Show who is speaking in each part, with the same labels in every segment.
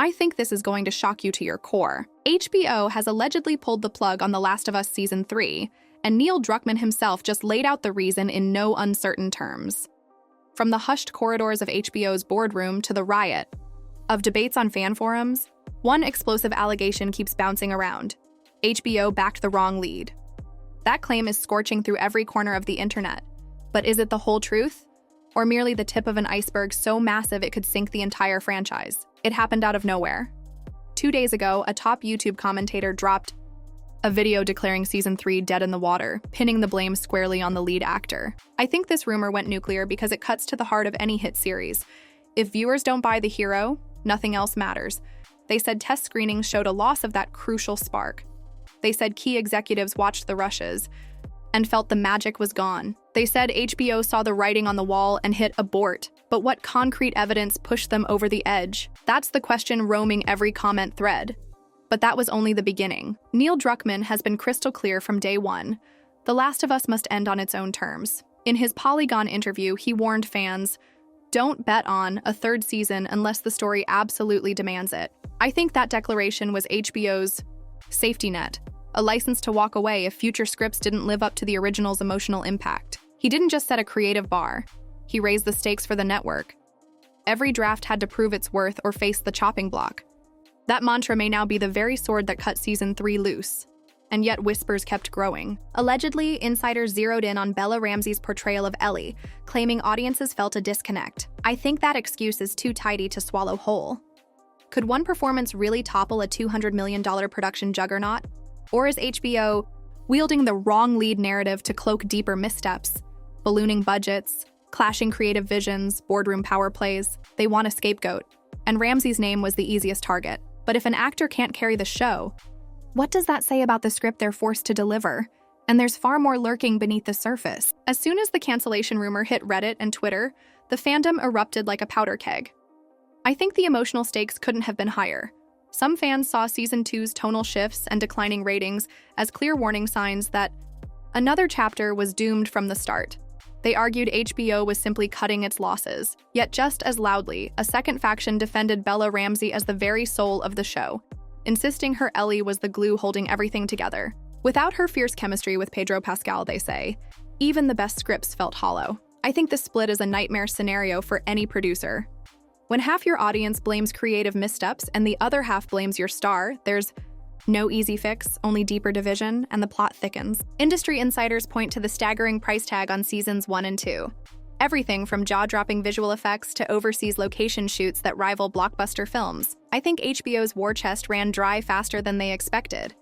Speaker 1: I think this is going to shock you to your core. HBO has allegedly pulled the plug on The Last of Us Season 3, and Neil Druckmann himself just laid out the reason in no uncertain terms. From the hushed corridors of HBO's boardroom to the riot of debates on fan forums, one explosive allegation keeps bouncing around. HBO backed the wrong lead. That claim is scorching through every corner of the internet. But is it the whole truth? Or merely the tip of an iceberg so massive it could sink the entire franchise? It happened out of nowhere. 2 days ago, a top YouTube commentator dropped a video declaring Season 3 dead in the water, pinning the blame squarely on the lead actor. I think this rumor went nuclear because it cuts to the heart of any hit series. If viewers don't buy the hero, nothing else matters. They said test screenings showed a loss of that crucial spark. They said key executives watched the rushes and felt the magic was gone. They said HBO saw the writing on the wall and hit abort. But what concrete evidence pushed them over the edge? That's the question roaming every comment thread. But that was only the beginning. Neil Druckmann has been crystal clear from day one. The Last of Us must end on its own terms. In his Polygon interview, he warned fans, "Don't bet on a third season unless the story absolutely demands it." I think that declaration was HBO's safety net, a license to walk away if future scripts didn't live up to the original's emotional impact. He didn't just set a creative bar. He raised the stakes for the network. Every draft had to prove its worth or face the chopping block. That mantra may now be the very sword that cut Season 3 loose. And yet whispers kept growing. Allegedly, insiders zeroed in on Bella Ramsey's portrayal of Ellie, claiming audiences felt a disconnect. I think that excuse is too tidy to swallow whole. Could one performance really topple a $200 million production juggernaut? Or is HBO wielding the wrong lead narrative to cloak deeper missteps? Ballooning budgets, clashing creative visions, boardroom power plays. They want a scapegoat. And Ramsey's name was the easiest target. But if an actor can't carry the show, what does that say about the script they're forced to deliver? And there's far more lurking beneath the surface. As soon as the cancellation rumor hit Reddit and Twitter, the fandom erupted like a powder keg. I think the emotional stakes couldn't have been higher. Some fans saw Season 2's tonal shifts and declining ratings as clear warning signs that another chapter was doomed from the start. They argued HBO was simply cutting its losses. Yet just as loudly, a second faction defended Bella Ramsey as the very soul of the show, insisting her Ellie was the glue holding everything together. Without her fierce chemistry with Pedro Pascal, they say, even the best scripts felt hollow. I think this split is a nightmare scenario for any producer. When half your audience blames creative missteps and the other half blames your star, there's no easy fix, only deeper division, and the plot thickens. Industry insiders point to the staggering price tag on Seasons 1 and 2. Everything from jaw-dropping visual effects to overseas location shoots that rival blockbuster films. I think HBO's war chest ran dry faster than they expected.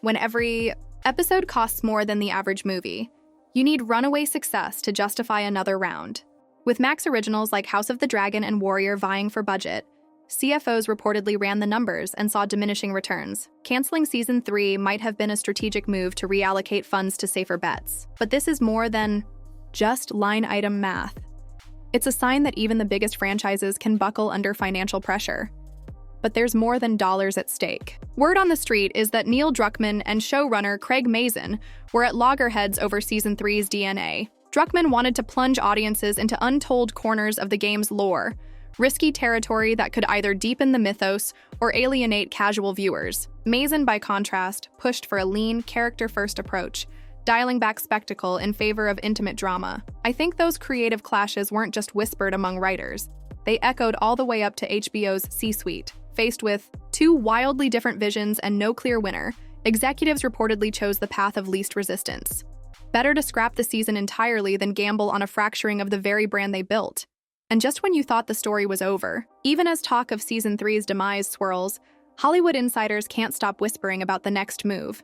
Speaker 1: When every episode costs more than the average movie, you need runaway success to justify another round. With Max originals like House of the Dragon and Warrior vying for budget, CFOs reportedly ran the numbers and saw diminishing returns. Canceling Season 3 might have been a strategic move to reallocate funds to safer bets. But this is more than just line-item math. It's a sign that even the biggest franchises can buckle under financial pressure. But there's more than dollars at stake. Word on the street is that Neil Druckmann and showrunner Craig Mazin were at loggerheads over Season 3's DNA. Druckmann wanted to plunge audiences into untold corners of the game's lore, risky territory that could either deepen the mythos or alienate casual viewers. Mazin, by contrast, pushed for a lean, character-first approach, dialing back spectacle in favor of intimate drama. I think those creative clashes weren't just whispered among writers. They echoed all the way up to HBO's C-suite. Faced with two wildly different visions and no clear winner, executives reportedly chose the path of least resistance. Better to scrap the season entirely than gamble on a fracturing of the very brand they built. And just when you thought the story was over, even as talk of Season 3's demise swirls, Hollywood insiders can't stop whispering about the next move.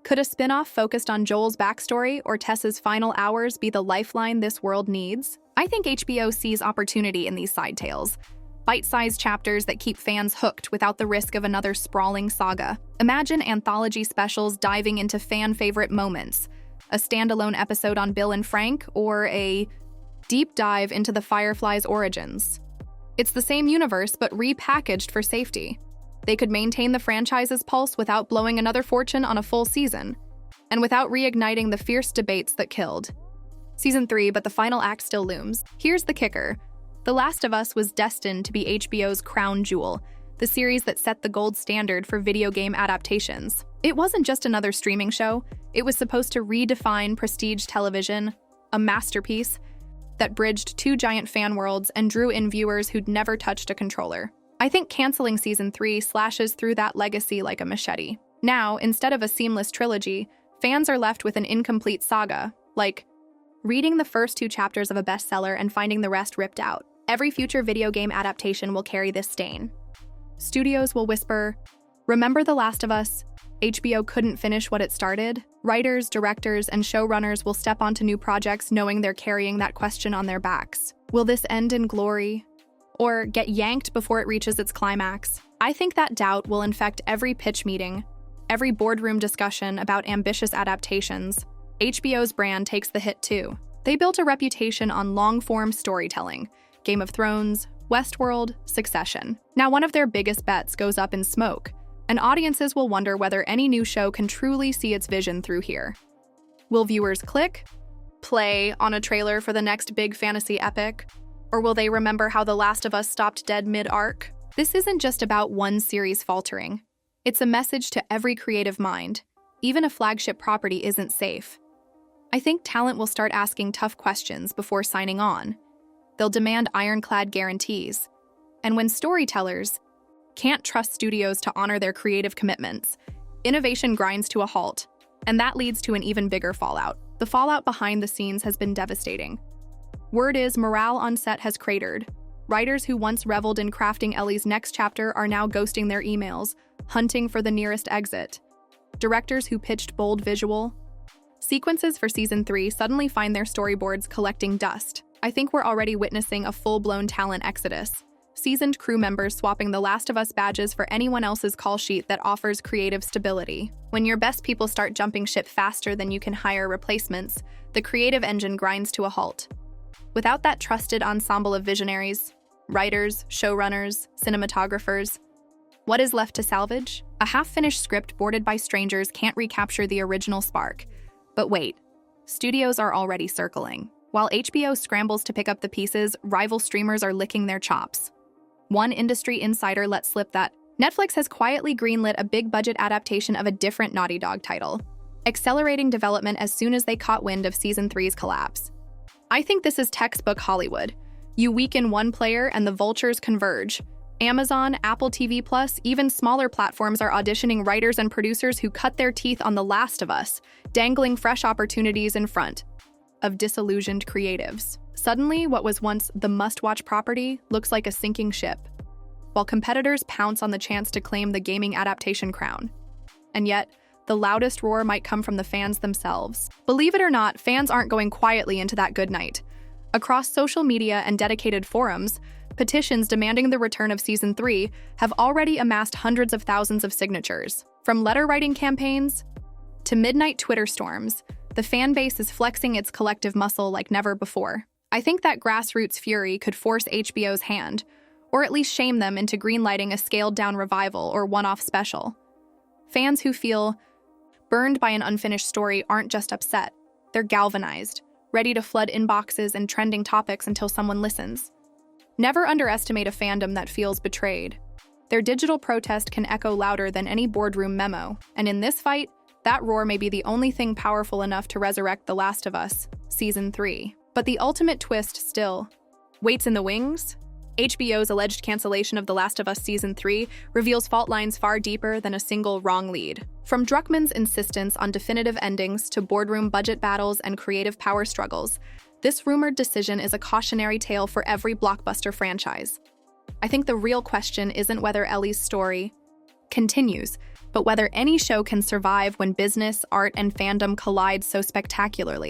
Speaker 1: Could a spin-off focused on Joel's backstory or Tessa's final hours be the lifeline this world needs? I think HBO sees opportunity in these side tales. Bite-sized chapters that keep fans hooked without the risk of another sprawling saga. Imagine anthology specials diving into fan-favorite moments, a standalone episode on Bill and Frank, or a deep dive into the Firefly's origins. It's the same universe, but repackaged for safety. They could maintain the franchise's pulse without blowing another fortune on a full season, and without reigniting the fierce debates that killed Season 3, but the final act still looms. Here's the kicker. The Last of Us was destined to be HBO's crown jewel, the series that set the gold standard for video game adaptations. It wasn't just another streaming show, it was supposed to redefine prestige television, a masterpiece that bridged two giant fan worlds and drew in viewers who'd never touched a controller. I think canceling Season 3 slashes through that legacy like a machete. Now, instead of a seamless trilogy, fans are left with an incomplete saga, like reading the first 2 chapters of a bestseller and finding the rest ripped out. Every future video game adaptation will carry this stain. Studios will whisper, "Remember The Last of Us? HBO couldn't finish what it started." Writers, directors, and showrunners will step onto new projects knowing they're carrying that question on their backs. Will this end in glory? Or get yanked before it reaches its climax? I think that doubt will infect every pitch meeting, every boardroom discussion about ambitious adaptations. HBO's brand takes the hit too. They built a reputation on long-form storytelling, Game of Thrones, Westworld, Succession. Now one of their biggest bets goes up in smoke, and audiences will wonder whether any new show can truly see its vision through here. Will viewers click, play on a trailer for the next big fantasy epic? Or will they remember how The Last of Us stopped dead mid-arc? This isn't just about one series faltering. It's a message to every creative mind. Even a flagship property isn't safe. I think talent will start asking tough questions before signing on. They'll demand ironclad guarantees. And when storytellers can't trust studios to honor their creative commitments, innovation grinds to a halt, and that leads to an even bigger fallout. The fallout behind the scenes has been devastating. Word is morale on set has cratered. Writers who once reveled in crafting Ellie's next chapter are now ghosting their emails, hunting for the nearest exit. Directors who pitched bold visual sequences for Season 3 suddenly find their storyboards collecting dust. I think we're already witnessing a full-blown talent exodus. Seasoned crew members swapping The Last of Us badges for anyone else's call sheet that offers creative stability. When your best people start jumping ship faster than you can hire replacements, the creative engine grinds to a halt. Without that trusted ensemble of visionaries, writers, showrunners, cinematographers, what is left to salvage? A half-finished script boarded by strangers can't recapture the original spark. But wait, studios are already circling. While HBO scrambles to pick up the pieces, rival streamers are licking their chops. One industry insider let slip that Netflix has quietly greenlit a big-budget adaptation of a different Naughty Dog title, accelerating development as soon as they caught wind of Season 3's collapse. I think this is textbook Hollywood. You weaken one player and the vultures converge. Amazon, Apple TV+, even smaller platforms are auditioning writers and producers who cut their teeth on The Last of Us, dangling fresh opportunities in front of disillusioned creatives. Suddenly, what was once the must-watch property looks like a sinking ship, while competitors pounce on the chance to claim the gaming adaptation crown. And yet, the loudest roar might come from the fans themselves. Believe it or not, fans aren't going quietly into that good night. Across social media and dedicated forums, petitions demanding the return of Season 3 have already amassed hundreds of thousands of signatures. From letter-writing campaigns to midnight Twitter storms, the fan base is flexing its collective muscle like never before. I think that grassroots fury could force HBO's hand, or at least shame them into greenlighting a scaled-down revival or one-off special. Fans who feel burned by an unfinished story aren't just upset, they're galvanized, ready to flood inboxes and trending topics until someone listens. Never underestimate a fandom that feels betrayed. Their digital protest can echo louder than any boardroom memo, and in this fight, that roar may be the only thing powerful enough to resurrect The Last of Us, Season 3. But the ultimate twist still waits in the wings. HBO's alleged cancellation of The Last of Us Season 3 reveals fault lines far deeper than a single wrong lead. From Druckmann's insistence on definitive endings to boardroom budget battles and creative power struggles, this rumored decision is a cautionary tale for every blockbuster franchise. I think the real question isn't whether Ellie's story continues, but whether any show can survive when business, art, and fandom collide so spectacularly.